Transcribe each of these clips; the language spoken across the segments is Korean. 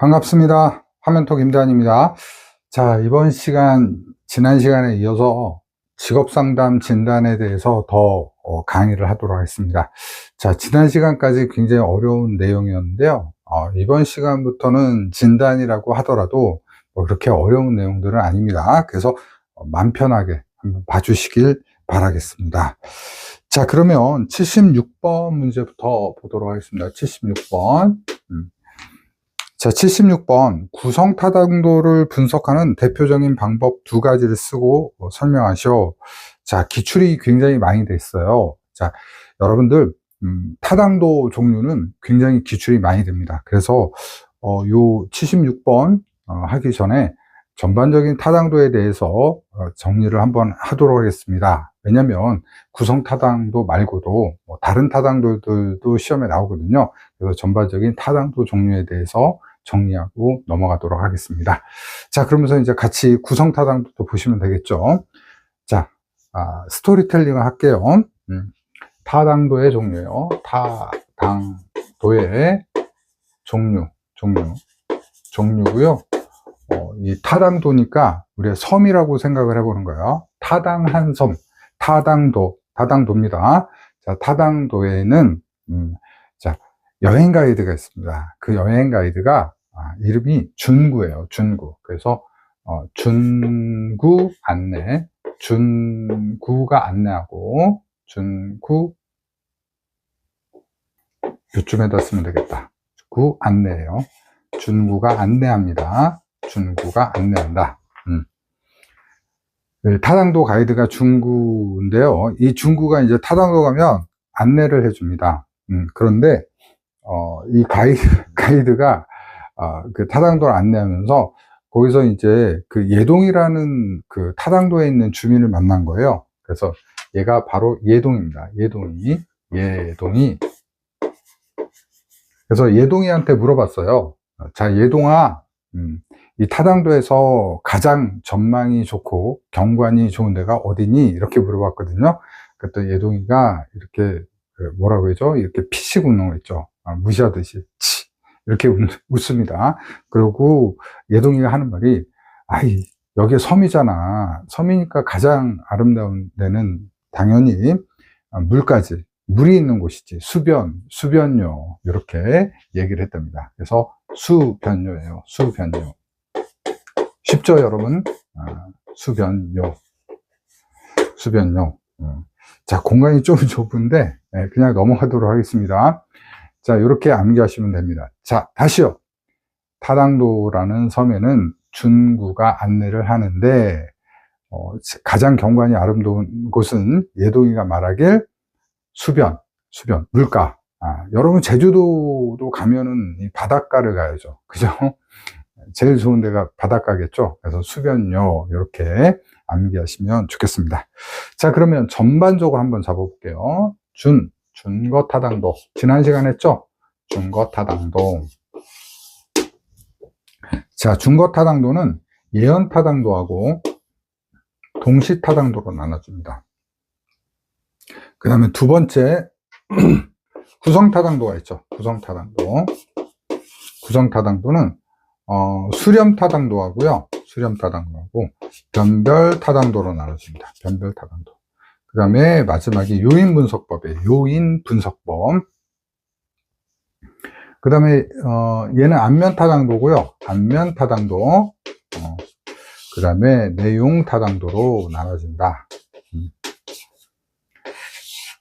반갑습니다. 화면톡 김대한입니다. 자, 이번 시간, 지난 시간에 이어서 직업상담 진단에 대해서 더 강의를 하도록 하겠습니다. 자, 지난 시간까지 굉장히 어려운 내용이었는데요. 이번 시간부터는 진단이라고 하더라도 그렇게 어려운 내용들은 아닙니다. 그래서 마음 편하게 한번 봐주시길 바라겠습니다. 자, 그러면 76번 문제부터 보도록 하겠습니다. 76번. 자, 76번. 구성타당도를 분석하는 대표적인 방법 두 가지를 쓰고 설명하시오. 자, 기출이 굉장히 많이 됐어요. 자, 여러분들, 타당도 종류는 굉장히 기출이 많이 됩니다. 그래서, 요 76번 하기 전에 전반적인 타당도에 대해서 정리를 한번 하도록 하겠습니다. 왜냐면 구성타당도 말고도 다른 타당도들도 시험에 나오거든요. 그래서 전반적인 타당도 종류에 대해서 정리하고 넘어가도록 하겠습니다. 자, 그러면서 이제 같이 구성타당도도 보시면 되겠죠. 자, 스토리텔링을 할게요. 타당도의 종류요. 타당도의 종류고요. 이 타당도니까 우리가 섬이라고 생각을 해보는 거예요. 타당한 섬, 타당도입니다. 자, 타당도에는 자, 여행 가이드가 있습니다. 그 여행 가이드가 이름이 준구예요. 준구. 그래서 준구 안내, 준구가 안내하고 준구 요쯤에다 쓰면 되겠다. 구 안내예요. 준구가 안내합니다. 준구가 안내한다. 타당도 가이드가 준구인데요. 이 준구가 이제 타당도 가면 안내를 해줍니다. 그런데 이 가이드가 그 타당도를 안내하면서 거기서 이제 그 예동이라는 그 타당도에 있는 주민을 만난 거예요. 그래서 얘가 바로 예동입니다. 예동이. 그래서 예동이한테 물어봤어요. 자, 예동아, 이 타당도에서 가장 전망이 좋고 경관이 좋은 데가 어디니? 이렇게 물어봤거든요. 그때 예동이가 이렇게 뭐라고 했죠? 이렇게 피식 웃는 거 있죠. 무시하듯이 치 이렇게 웃습니다. 그리고 예동이가 하는 말이 여기 섬이잖아. 섬이니까 가장 아름다운 데는 당연히 물이 있는 곳이지. 수변요. 이렇게 얘기를 했답니다. 그래서 수변요예요. 수변요. 쉽죠, 여러분? 수변요. 자, 공간이 좀 좁은데 그냥 넘어가도록 하겠습니다. 자, 이렇게 암기하시면 됩니다. 자, 다시요. 타당도라는 섬에는 준구가 안내를 하는데 가장 경관이 아름다운 곳은 예동이가 말하길 수변, 물가. 여러분 제주도도 가면은 이 바닷가를 가야죠. 그죠? 제일 좋은 데가 바닷가겠죠. 그래서 수변요. 이렇게 암기하시면 좋겠습니다. 자, 그러면 전반적으로 한번 잡아볼게요. 준거 타당도. 지난 시간에 했죠? 준거 타당도. 자, 준거 타당도는 예언 타당도하고 동시 타당도로 나눠줍니다. 그 다음에 두 번째, 구성 타당도가 있죠. 구성 타당도는 수렴 타당도하고요. 변별 타당도로 나눠집니다. 변별 타당도. 그 다음에 마지막에 요인 분석법이에요. 요인 분석법. 그 다음에 얘는 안면 타당도고요. 안면 타당도. 그 다음에 내용 타당도로 나눠진다.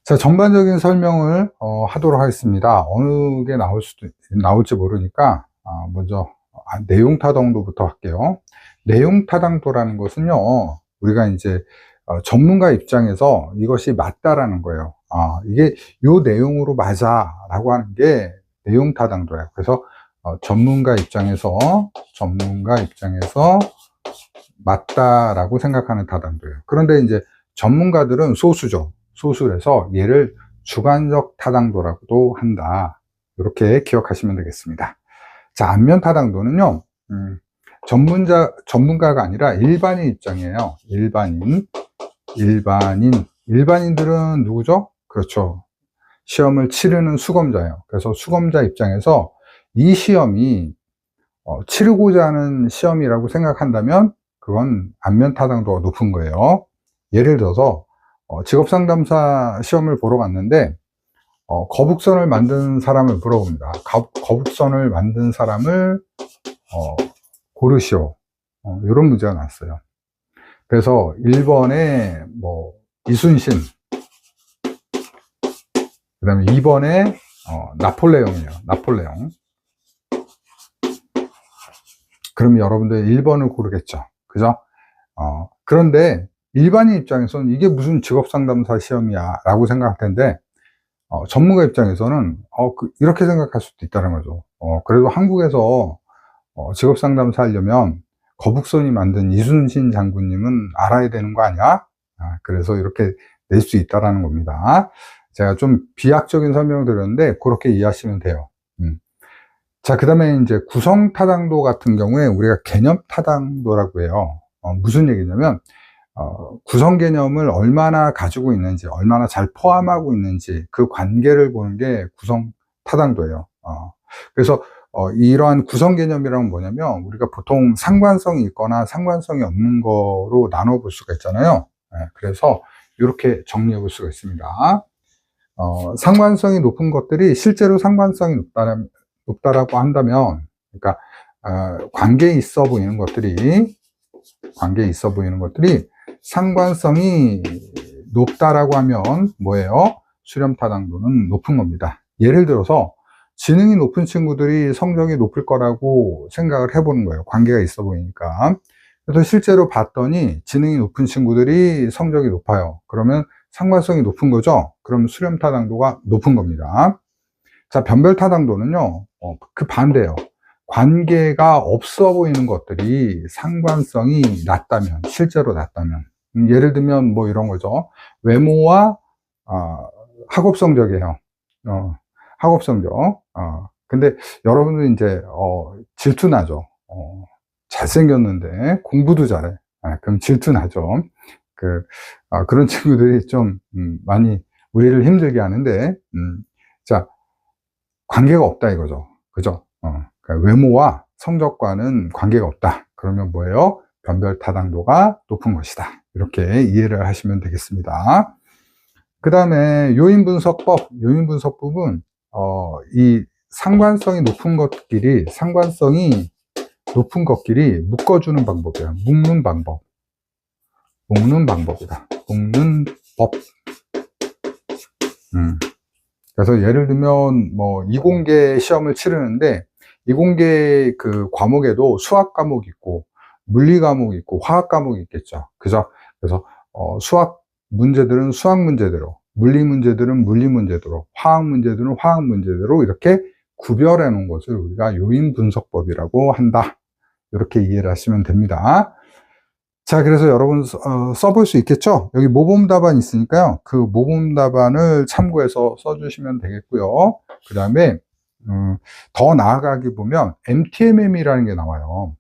자, 전반적인 설명을 하도록 하겠습니다. 어느 게 나올지 모르니까 먼저 내용 타당도부터 할게요. 내용 타당도라는 것은요, 우리가 이제 전문가 입장에서 이것이 맞다라는 거예요. 이게 요 내용으로 맞아 라고 하는 게 내용 타당도예요. 그래서 전문가 입장에서 맞다라고 생각하는 타당도예요. 그런데 이제 전문가들은 소수라서 얘를 주관적 타당도라고도 한다. 이렇게 기억하시면 되겠습니다. 자, 안면 타당도는요, 전문가가 아니라 일반인 입장이에요. 일반인들은 누구죠? 그렇죠. 시험을 치르는 수검자예요. 그래서 수검자 입장에서 이 시험이 치르고자 하는 시험이라고 생각한다면 그건 안면 타당도가 높은 거예요. 예를 들어서 직업상담사 시험을 보러 갔는데 거북선을 만든 사람을 물어봅니다. 거북선을 만든 사람을 고르시오. 이런 문제가 나왔어요. 그래서 1번에 뭐 이순신, 그 다음에 2번에 나폴레옹이에요. 나폴레옹. 그럼 여러분들 1번을 고르겠죠. 그죠? 그런데 일반인 입장에서는 이게 무슨 직업상담사 시험이야 라고 생각할 텐데 전문가 입장에서는 이렇게 생각할 수도 있다는 거죠. 그래도 한국에서 직업상담사 하려면 거북선이 만든 이순신 장군님은 알아야 되는 거 아니야? 그래서 이렇게 낼 수 있다는 겁니다. 제가 좀 비약적인 설명을 드렸는데 그렇게 이해하시면 돼요. 자, 그 다음에 이제 구성타당도 같은 경우에 우리가 개념타당도라고 해요. 무슨 얘기냐면 구성 개념을 얼마나 가지고 있는지, 얼마나 잘 포함하고 있는지 그 관계를 보는 게 구성 타당도예요. 그래서 이러한 구성 개념이란 뭐냐면 우리가 보통 상관성이 있거나 상관성이 없는 거로 나눠 볼 수가 있잖아요. 그래서 이렇게 정리해 볼 수가 있습니다. 상관성이 높은 것들이 실제로 상관성이 높다라고 한다면, 그러니까 관계에 있어 보이는 것들이 상관성이 높다라고 하면 뭐예요? 수렴 타당도는 높은 겁니다. 예를 들어서 지능이 높은 친구들이 성적이 높을 거라고 생각을 해보는 거예요. 관계가 있어 보이니까. 그래서 실제로 봤더니 지능이 높은 친구들이 성적이 높아요. 그러면 상관성이 높은 거죠. 그럼 수렴 타당도가 높은 겁니다. 자, 변별 타당도는요, 그 반대예요. 관계가 없어 보이는 것들이 상관성이 낮다면, 실제로 낮다면. 예를 들면 뭐 이런 거죠. 외모와 학업 성적이에요. 학업 성적. 근데 여러분들 이제 질투나죠. 잘생겼는데 공부도 잘해. 그럼 질투나죠. 그런 친구들이 좀 많이 우리를 힘들게 하는데, 자, 관계가 없다 이거죠. 그죠? 그러니까 외모와 성적과는 관계가 없다. 그러면 뭐예요? 변별 타당도가 높은 것이다. 이렇게 이해를 하시면 되겠습니다. 그 다음에 요인분석법은 이 상관성이 높은 것끼리 묶어주는 방법이에요. 묶는 방법이다. 묶는 법. 그래서 예를 들면 뭐 이공계 시험을 치르는데 이공계 그 과목에도 수학 과목이 있고 물리 과목이 있고 화학 과목이 있겠죠. 그죠? 그래서 수학 문제들은 수학 문제대로, 물리 문제들은 물리 문제대로, 화학 문제들은 화학 문제대로 이렇게 구별해 놓은 것을 우리가 요인 분석법이라고 한다. 이렇게 이해를 하시면 됩니다. 자, 그래서 여러분 써볼 수 있겠죠? 여기 모범 답안 있으니까요. 그 모범 답안을 참고해서 써주시면 되겠고요. 그 다음에 더 나아가기 보면 MTMM이라는 게 나와요.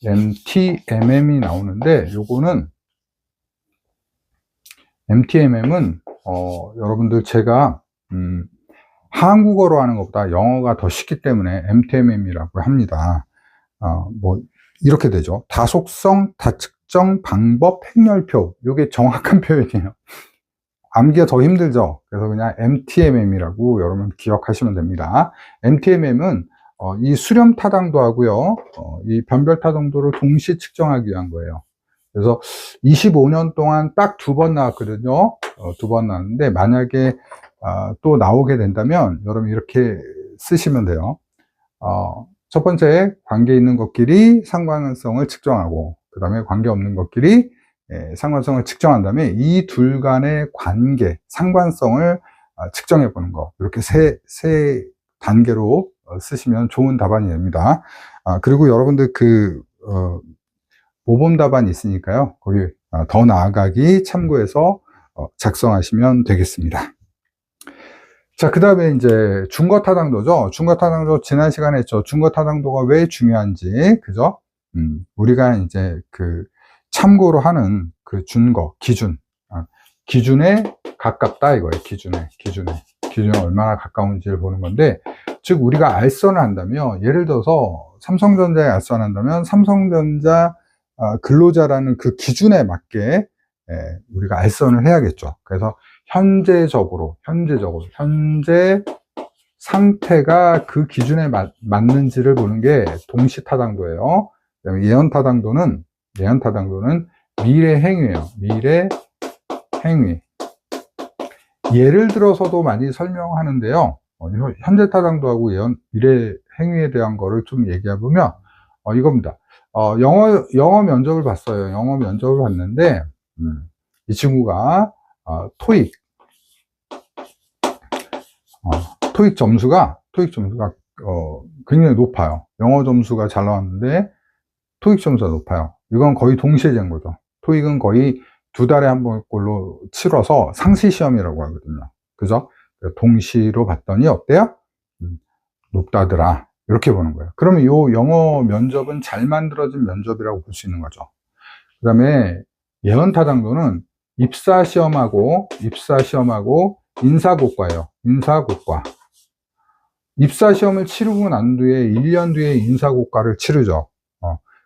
MTMM이 나오는데 요거는 MTMM은 여러분들 제가 한국어로 하는 것보다 영어가 더 쉽기 때문에 MTMM이라고 합니다. 뭐 이렇게 되죠. 다속성, 다측정, 방법, 행렬표. 이게 정확한 표현이에요. 암기가 더 힘들죠. 그래서 그냥 MTMM이라고 여러분 기억하시면 됩니다. MTMM은 이 수렴 타당도 하고요, 이 변별 타당도를 동시에 측정하기 위한 거예요. 그래서 25년 동안 딱 2번 나왔거든요. 2번 나왔는데 만약에 또 나오게 된다면 여러분 이렇게 쓰시면 돼요. 첫 번째, 관계 있는 것끼리 상관성을 측정하고, 그 다음에 관계 없는 것끼리 상관성을 측정한 다음에 이 둘 간의 관계, 상관성을 측정해 보는 거. 이렇게 세 단계로 쓰시면 좋은 답안이 됩니다. 그리고 여러분들 모범 답안이 있으니까요. 거기 더 나아가기 참고해서 작성하시면 되겠습니다. 자, 그 다음에 이제 준거타당도죠. 준거타당도 지난 시간에 했죠. 준거타당도가 왜 중요한지, 그죠? 우리가 이제 참고로 하는 준거, 기준에 가깝다 이거예요. 기준에 얼마나 가까운지를 보는 건데, 즉 우리가 알선을 한다면, 예를 들어서 삼성전자에 알선을 한다면 삼성전자 근로자라는 그 기준에 맞게 우리가 알선을 해야겠죠. 그래서 현재 상태가 그 기준에 맞는지를 보는 게 동시타당도예요. 예언타당도는 미래 행위예요. 미래 행위. 예를 들어서도 많이 설명하는데요. 현재 타당도하고 미래 행위에 대한 거를 좀 얘기해 보면 이겁니다. 영어 면접을 봤어요. 영어 면접을 봤는데 이 친구가 토익 점수가 굉장히 높아요. 영어 점수가 잘 나왔는데 토익 점수가 높아요. 이건 거의 동시에 거죠. 토익은 거의 2달에 한 번꼴로 치러서 상시 시험이라고 하거든요. 그죠? 동시로 봤더니 어때요? 높다더라. 이렇게 보는 거예요. 그러면 이 영어 면접은 잘 만들어진 면접이라고 볼 수 있는 거죠. 그 다음에 예언타당도는 입사시험하고 인사고과예요. 입사시험을 치르고 난 뒤에 1년 뒤에 인사고과를 치르죠.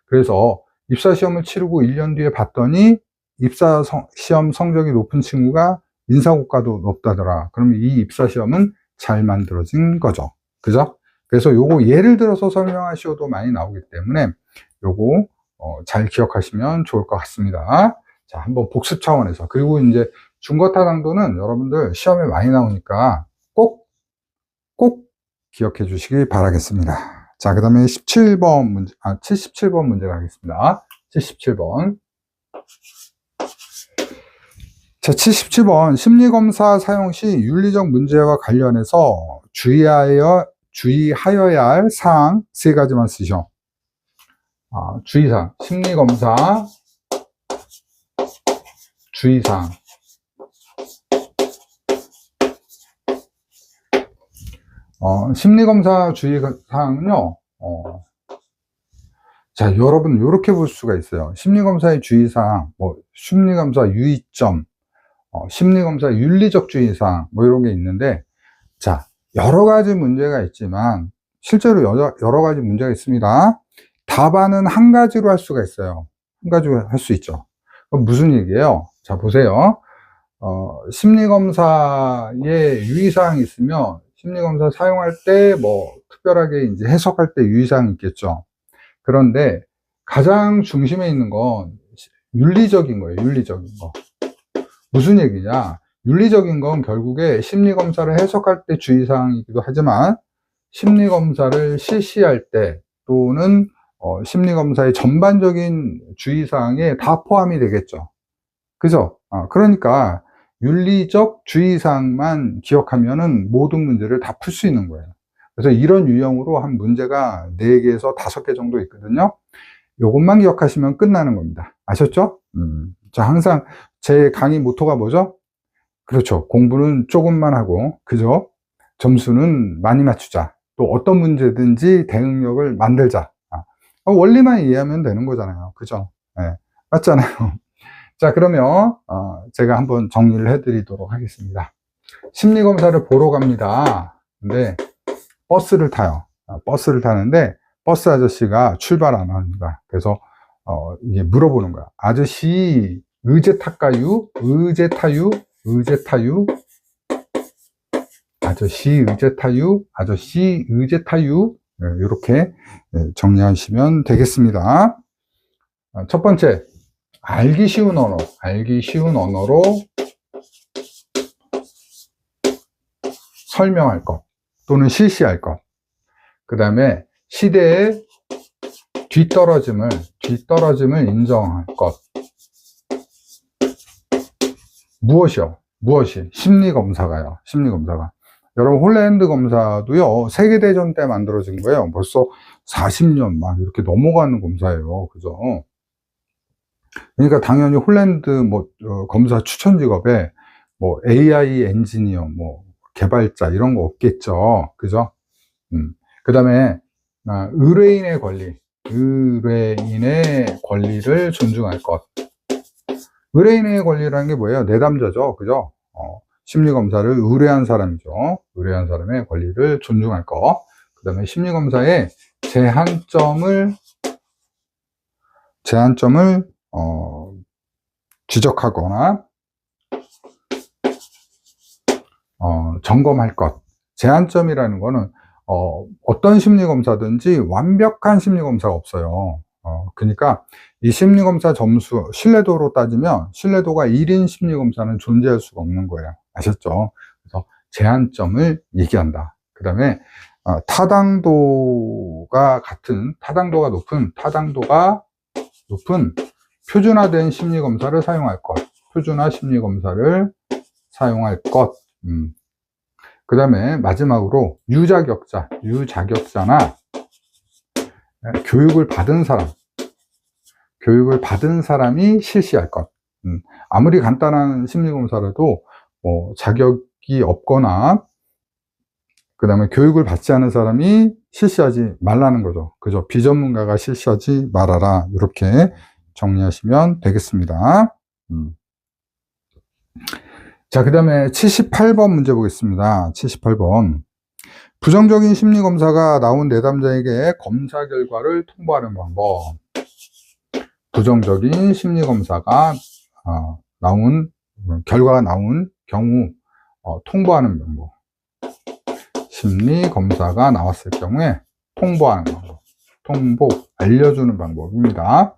그래서 입사시험을 치르고 1년 뒤에 봤더니 입사시험 성적이 높은 친구가 인사고과도 높다더라. 그러면 이 입사시험은 잘 만들어진 거죠. 그죠? 그래서 요거 예를 들어서 설명하셔도 많이 나오기 때문에 요거 잘 기억하시면 좋을 것 같습니다. 자, 한번 복습 차원에서. 그리고 이제 중거타당도는 여러분들 시험에 많이 나오니까 꼭 기억해 주시기 바라겠습니다. 자, 그 다음에 77번 문제 가겠습니다. 77번. 자, 77번. 심리검사 사용 시 윤리적 문제와 관련해서 주의하여야 할 사항 3가지만 쓰셔. 주의사항. 심리검사 주의사항. 심리검사 주의사항은요, 자, 여러분, 이렇게 볼 수가 있어요. 심리검사의 주의사항, 심리검사 유의점, 심리검사 윤리적 주의사항, 이런 게 있는데, 자, 여러 가지 문제가 있지만, 실제로 여러 가지 문제가 있습니다. 답안은 한 가지로 할 수가 있어요. 한 가지로 할 수 있죠. 그럼 무슨 얘기예요? 자, 보세요. 심리검사에 유의사항이 있으면, 심리검사 사용할 때, 특별하게 이제 해석할 때 유의사항이 있겠죠. 그런데 가장 중심에 있는 건 윤리적인 거예요. 윤리적인 거. 무슨 얘기냐? 윤리적인 건 결국에 심리검사를 해석할 때 주의사항이기도 하지만 심리검사를 실시할 때 또는 심리검사의 전반적인 주의사항에 다 포함이 되겠죠. 그죠? 그러니까 윤리적 주의사항만 기억하면은 모든 문제를 다 풀 수 있는 거예요. 그래서 이런 유형으로 한 문제가 4개에서 5개 정도 있거든요. 요것만 기억하시면 끝나는 겁니다. 아셨죠? 자, 항상 제 강의 모토가 뭐죠? 그렇죠. 공부는 조금만 하고, 그죠? 점수는 많이 맞추자. 또 어떤 문제든지 대응력을 만들자. 원리만 이해하면 되는 거잖아요. 그죠? 네, 맞잖아요. 자, 그러면 제가 한번 정리를 해드리도록 하겠습니다. 심리검사를 보러 갑니다. 근데 버스를 타요. 버스를 타는데 버스 아저씨가 출발 안 합니다. 그래서 이게 물어보는 거야. 아저씨 의제 탈까요? 의제 타유? 의제 타유? 아저씨 의제 타유? 아저씨 의제 타유? 이렇게 정리하시면 되겠습니다. 첫 번째, 알기 쉬운 언어로 설명할 것 또는 실시할 것. 그 다음에 시대의 뒤떨어짐을 인정할 것. 무엇이? 심리검사가. 여러분, 홀랜드 검사도요, 세계대전 때 만들어진 거예요. 벌써 40년 막 이렇게 넘어가는 검사예요. 그죠? 그러니까 당연히 홀랜드 검사 추천 직업에 AI 엔지니어, 개발자 이런 거 없겠죠. 그죠? 그 다음에 의뢰인의 권리를 존중할 것. 의뢰인의 권리라는 게 뭐예요? 내담자죠. 그죠? 심리검사를 의뢰한 사람이죠. 의뢰한 사람의 권리를 존중할 것. 그 다음에 심리검사의 제한점을 지적하거나 점검할 것. 제한점이라는 거는 어떤 심리검사든지 완벽한 심리검사가 없어요. 그러니까 이 심리검사 점수, 신뢰도로 따지면 신뢰도가 1인 심리검사는 존재할 수가 없는 거예요. 아셨죠? 그래서 제한점을 얘기한다. 그 다음에 타당도가 높은 표준화된 심리검사를 사용할 것. 표준화 심리검사를 사용할 것. 그 다음에 마지막으로 유자격자나 교육을 받은 사람이 실시할 것. 아무리 간단한 심리검사라도 자격이 없거나 그 다음에 교육을 받지 않은 사람이 실시하지 말라는 거죠. 그죠? 비전문가가 실시하지 말아라. 이렇게 정리하시면 되겠습니다. 자, 그 다음에 78번 문제 보겠습니다. 78번. 부정적인 심리검사가 나온 내담자에게 검사 결과를 통보하는 방법. 부정적인 심리검사가 결과가 나온 경우 통보하는 방법. 심리검사가 나왔을 경우에 통보하는 방법. 알려주는 방법입니다.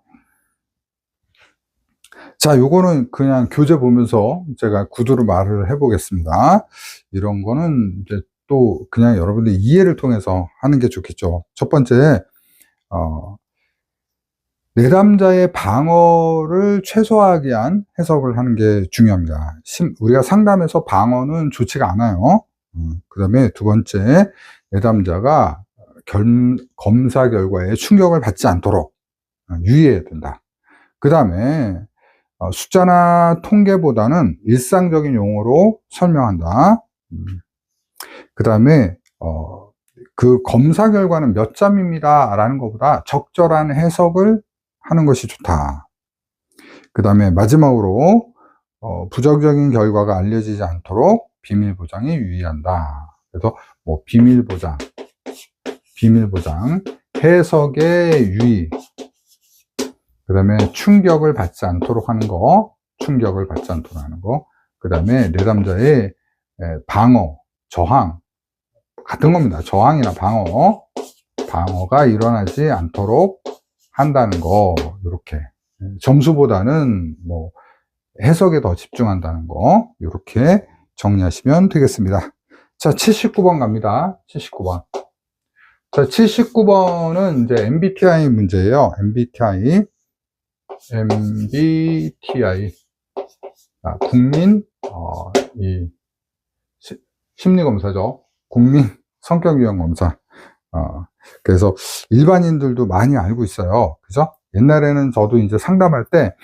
자, 요거는 그냥 교재 보면서 제가 구두로 말을 해보겠습니다. 이런 거는 이제 또 그냥 여러분들 이해를 통해서 하는 게 좋겠죠. 첫 번째, 내담자의 방어를 최소화하기 위한 해석을 하는 게 중요합니다. 우리가 상담에서 방어는 좋지가 않아요. 그 다음에 두 번째, 내담자가 검사 결과에 충격을 받지 않도록 유의해야 된다. 그 다음에 숫자나 통계보다는 일상적인 용어로 설명한다. 그 다음에 그 검사 결과는 몇 점입니다 라는 것보다 적절한 해석을 하는 것이 좋다. 그 다음에 마지막으로 부정적인 결과가 알려지지 않도록 비밀보장에 유의한다. 그래서 비밀보장, 해석에 유의, 그 다음에 충격을 받지 않도록 하는 거, 그 다음에 내담자의 방어, 저항, 같은 겁니다. 저항이나 방어가 일어나지 않도록 한다는 거, 이렇게. 점수보다는 해석에 더 집중한다는 거, 이렇게 정리하시면 되겠습니다. 자, 79번 갑니다. 79번. 자, 79번은 이제 MBTI 문제예요. MBTI. 국민 심리검사죠. 국민 성격유형검사. 그래서 일반인들도 많이 알고 있어요. 그죠? 옛날에는 저도 이제 상담할 때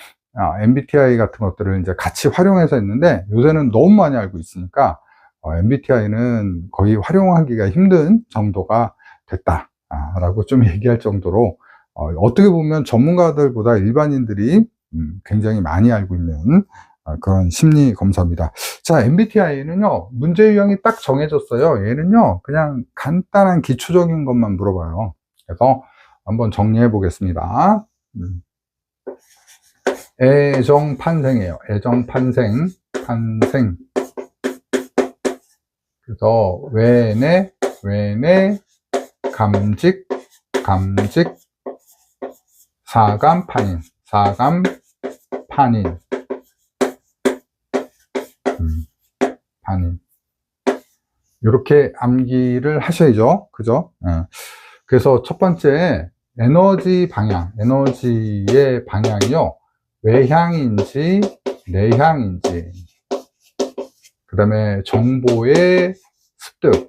MBTI 같은 것들을 이제 같이 활용해서 했는데 요새는 너무 많이 알고 있으니까 MBTI는 거의 활용하기가 힘든 정도가 됐다 라고 좀 얘기할 정도로 어떻게 보면 전문가들보다 일반인들이 굉장히 많이 알고 있는 그런 심리 검사입니다. 자, MBTI는요, 문제 유형이 딱 정해졌어요. 얘는요, 그냥 간단한 기초적인 것만 물어봐요. 그래서 한번 정리해 보겠습니다. 애정판생이에요. 애정판생. 그래서 외내, 감직, 사감판인. 이렇게 암기를 하셔야죠. 그죠? 그래서 첫 번째, 에너지의 방향이요. 외향인지, 내향인지. 그 다음에 정보의 습득.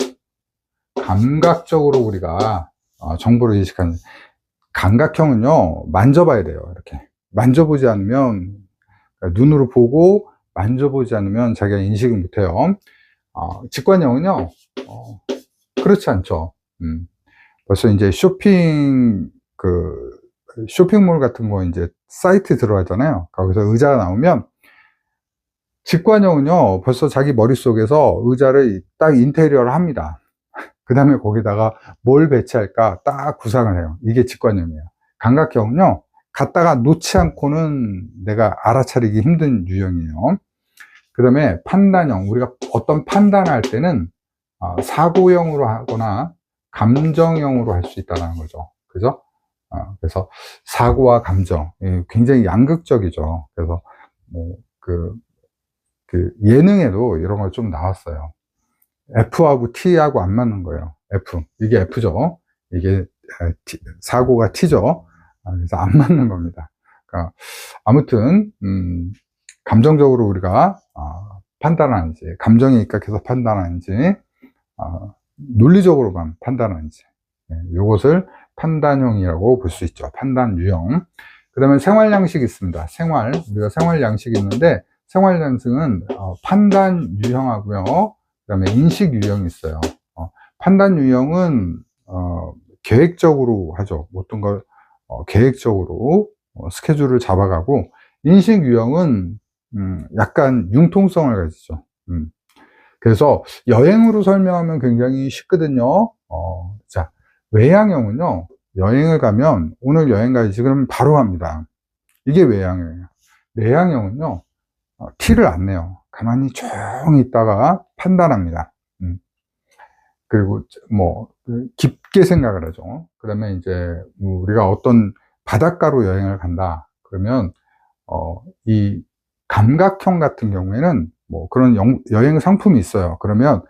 감각적으로 우리가 정보를 인식하는. 감각형은요, 만져봐야 돼요. 이렇게. 만져보지 않으면, 눈으로 보고 만져보지 않으면 자기가 인식을 못해요. 직관형은요, 그렇지 않죠. 벌써 이제 쇼핑몰 같은 거 이제 사이트 들어가잖아요. 거기서 의자가 나오면 직관형은요, 벌써 자기 머릿속에서 의자를 딱 인테리어를 합니다. 그 다음에 거기다가 뭘 배치할까 딱 구상을 해요. 이게 직관형이에요. 감각형은요, 갖다가 놓지 않고는 내가 알아차리기 힘든 유형이에요. 그 다음에 판단형, 우리가 어떤 판단을 할 때는 사고형으로 하거나 감정형으로 할 수 있다는 거죠. 그죠? 그래서 사고와 감정, 굉장히 양극적이죠. 그래서 뭐 그 예능에도 이런 거 좀 나왔어요. F하고 T하고 안 맞는 거예요. F. 이게 F죠. 이게 사고가 T죠. 그래서 안 맞는 겁니다. 그러니까 아무튼, 감정적으로 우리가 판단하는지, 감정에 입각해서 판단하는지, 논리적으로만 판단하는지, 이것을 판단형이라고 볼 수 있죠. 판단 유형. 그 다음에 생활 양식이 있습니다. 우리가 생활 양식이 있는데, 생활 양식은 판단 유형하고요. 그 다음에 인식 유형이 있어요. 판단 유형은 계획적으로 하죠. 어떤 걸 계획적으로 스케줄을 잡아가고, 인식 유형은 약간 융통성을 가지죠. 그래서 여행으로 설명하면 굉장히 쉽거든요. 자, 외향형은요, 여행을 가면 오늘 여행 가야지 그러면 바로 합니다. 이게 외향형이에요. 내향형은요, 티를 안 내요. 가만히 조용히 있다가 판단합니다. 그리고 뭐 깊게 생각을 하죠. 그 다음에 이제 우리가 어떤 바닷가로 여행을 간다 그러면 이 감각형 같은 경우에는 뭐 그런 여행 상품이 있어요. 그러면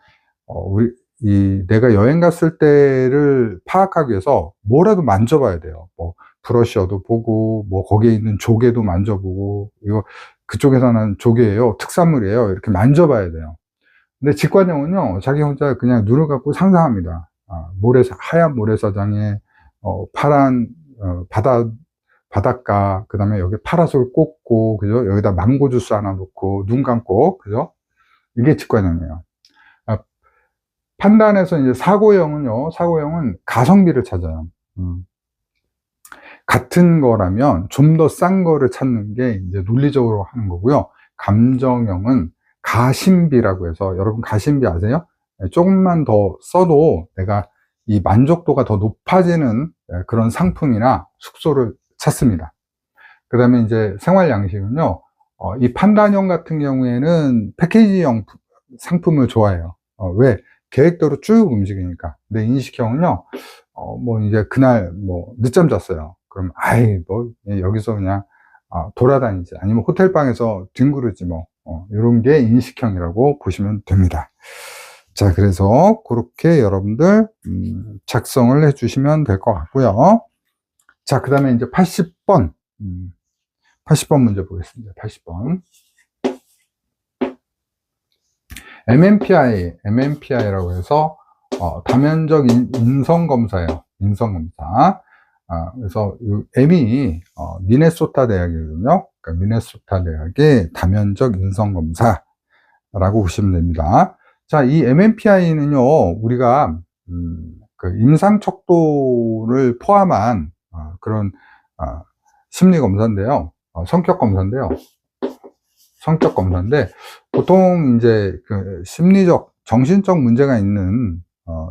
내가 여행 갔을 때를 파악하기 위해서 뭐라도 만져봐야 돼요. 뭐 브러쉬어도 보고, 뭐 거기에 있는 조개도 만져보고, 이거 그쪽에서 난 조개예요, 특산물이에요, 이렇게 만져봐야 돼요. 근데 직관형은요, 자기 혼자 그냥 눈을 감고 상상합니다. 하얀 모래사장에 파란 바닷가, 그 다음에 여기 파라솔 꽂고, 그죠? 여기다 망고 주스 하나 놓고, 눈 감고, 그죠? 이게 직관형이에요. 판단에서 이제 사고형은 가성비를 찾아요. 같은 거라면 좀 더 싼 거를 찾는 게 이제 논리적으로 하는 거고요. 감정형은 가심비라고 해서, 여러분 가심비 아세요? 조금만 더 써도 내가 이 만족도가 더 높아지는 그런 상품이나 숙소를 찾습니다. 그 다음에 이제 생활 양식은요, 이 판단형 같은 경우에는 패키지형 상품을 좋아해요. 왜? 계획대로 쭉 움직이니까. 근데 인식형은요, 뭐 이제 그날 뭐 늦잠 잤어요. 그럼 뭐 여기서 그냥 돌아다니지, 아니면 호텔방에서 뒹구르지 뭐, 이런 게 인식형이라고 보시면 됩니다. 자, 그래서 그렇게 여러분들 작성을 해 주시면 될 것 같고요. 자, 그 다음에 이제 80번 80번 문제 보겠습니다. 80번 MMPI라고 해서 다면적 인성검사예요. 인성검사. 그래서 이 M이 미네소타 대학이거든요. 그러니까 미네소타 대학의 다면적 인성검사라고 보시면 됩니다. 자, 이 MMPI는요, 우리가 그 임상척도를 포함한 그런 심리검사인데요. 성격 검사인데, 보통 이제 그 심리적, 정신적 문제가 있는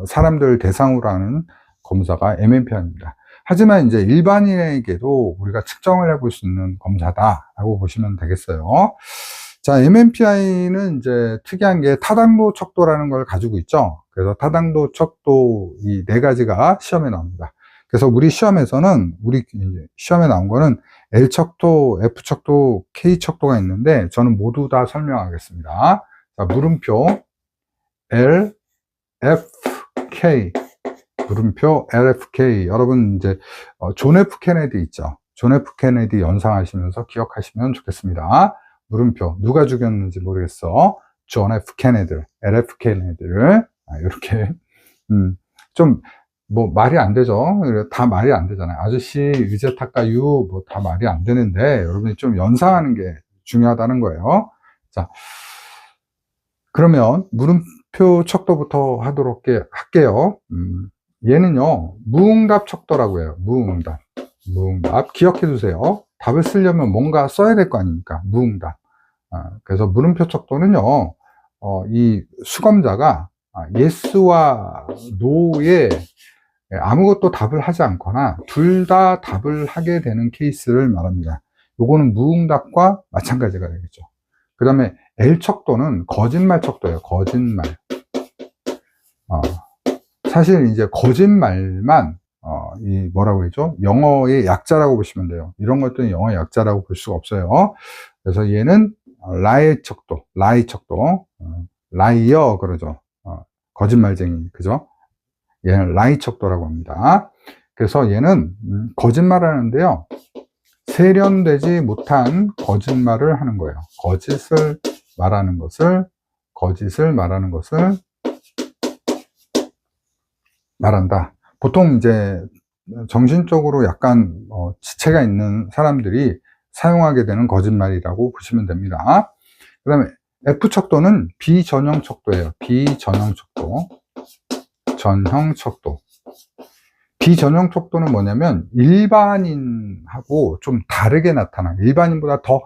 사람들 대상으로 하는 검사가 MMPI입니다. 하지만 이제 일반인에게도 우리가 측정을 해볼 수 있는 검사다라고 보시면 되겠어요. 자, MMPI는 이제 특이한 게 타당도 척도라는 걸 가지고 있죠. 그래서 타당도 척도 이 네 가지가 시험에 나옵니다. 그래서 우리 시험에 나온 거는 L척도, F척도, K척도가 있는데 저는 모두 다 설명하겠습니다. 자, 물음표 L, F, K, 물음표 LFK. 여러분 이제 존 F 케네디 있죠. 존 F 케네디 연상하시면서 기억하시면 좋겠습니다. 물음표 누가 죽였는지 모르겠어. 존 F 케네디, LF 케네디를 이렇게 좀 뭐 말이 안 되죠. 다 말이 안 되잖아요. 아저씨, 유제타카유 뭐 다 말이 안 되는데 여러분이 좀 연상하는 게 중요하다는 거예요. 자, 그러면 물음표 척도부터 하도록 할게요. 얘는요, 무응답 척도라고 해요. 무응답 기억해 두세요. 답을 쓰려면 뭔가 써야 될 거 아닙니까? 무응답. 그래서 물음표 척도는요, 이 수검자가 yes와 no에 아무것도 답을 하지 않거나 둘 다 답을 하게 되는 케이스를 말합니다. 요거는 무응답과 마찬가지가 되겠죠. 그 다음에 L 척도는 거짓말 척도예요. 거짓말. 사실 이제 거짓말만 이 뭐라고 했죠? 영어의 약자라고 보시면 돼요. 이런 것들은 영어의 약자라고 볼 수가 없어요. 그래서 얘는 lie 척도, liar 그러죠. 거짓말쟁이, 그죠? 얘는 lie 척도라고 합니다. 그래서 얘는 거짓말을 하는데요, 세련되지 못한 거짓말을 하는 거예요. 거짓을 말하는 것을 말한다. 보통 이제 정신적으로 약간 지체가 있는 사람들이 사용하게 되는 거짓말이라고 보시면 됩니다. 그 다음에 F 척도는 비전형 척도예요. 비전형 척도. 전형 척도. 비전형 척도는 뭐냐면 일반인하고 좀 다르게 나타나는, 일반인보다 더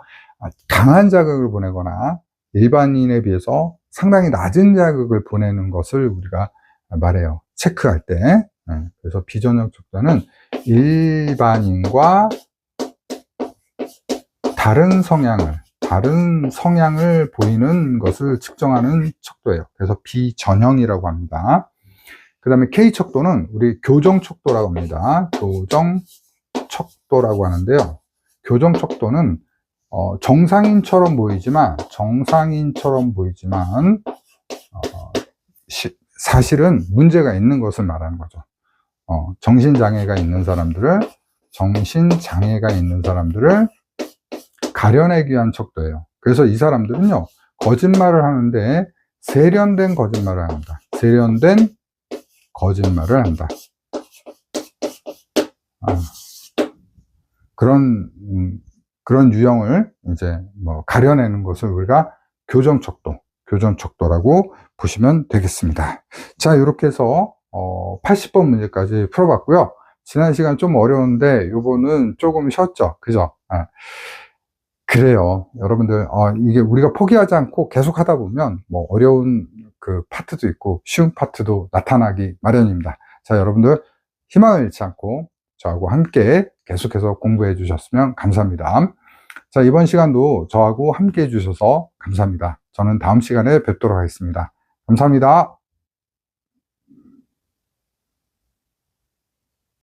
강한 자극을 보내거나 일반인에 비해서 상당히 낮은 자극을 보내는 것을 우리가 말해요. 체크할 때. 그래서 비전형 척도는 일반인과 다른 성향을 보이는 것을 측정하는 척도예요. 그래서 비전형이라고 합니다. 그 다음에 K 척도는 우리 교정 척도라고 합니다. 교정 척도라고 하는데요. 교정 척도는 정상인처럼 보이지만 사실은 문제가 있는 것을 말하는 거죠. 정신장애가 있는 사람들을 가려내기 위한 척도예요. 그래서 이 사람들은요, 거짓말을 하는데 세련된 거짓말을 합니다. 세련된 거짓말을 한다. 그런 유형을 이제 가려내는 것을 우리가 교정 척도라고 보시면 되겠습니다. 자, 이렇게 해서 80번 문제까지 풀어봤고요. 지난 시간 좀 어려운데 요거는 조금 쉬었죠, 그죠? 그래요, 여러분들. 이게 우리가 포기하지 않고 계속 하다 보면 어려운 그 파트도 있고 쉬운 파트도 나타나기 마련입니다. 자, 여러분들 희망을 잃지 않고 저하고 함께 계속해서 공부해 주셨으면 감사합니다. 자, 이번 시간도 저하고 함께 해 주셔서 감사합니다. 저는 다음 시간에 뵙도록 하겠습니다. 감사합니다.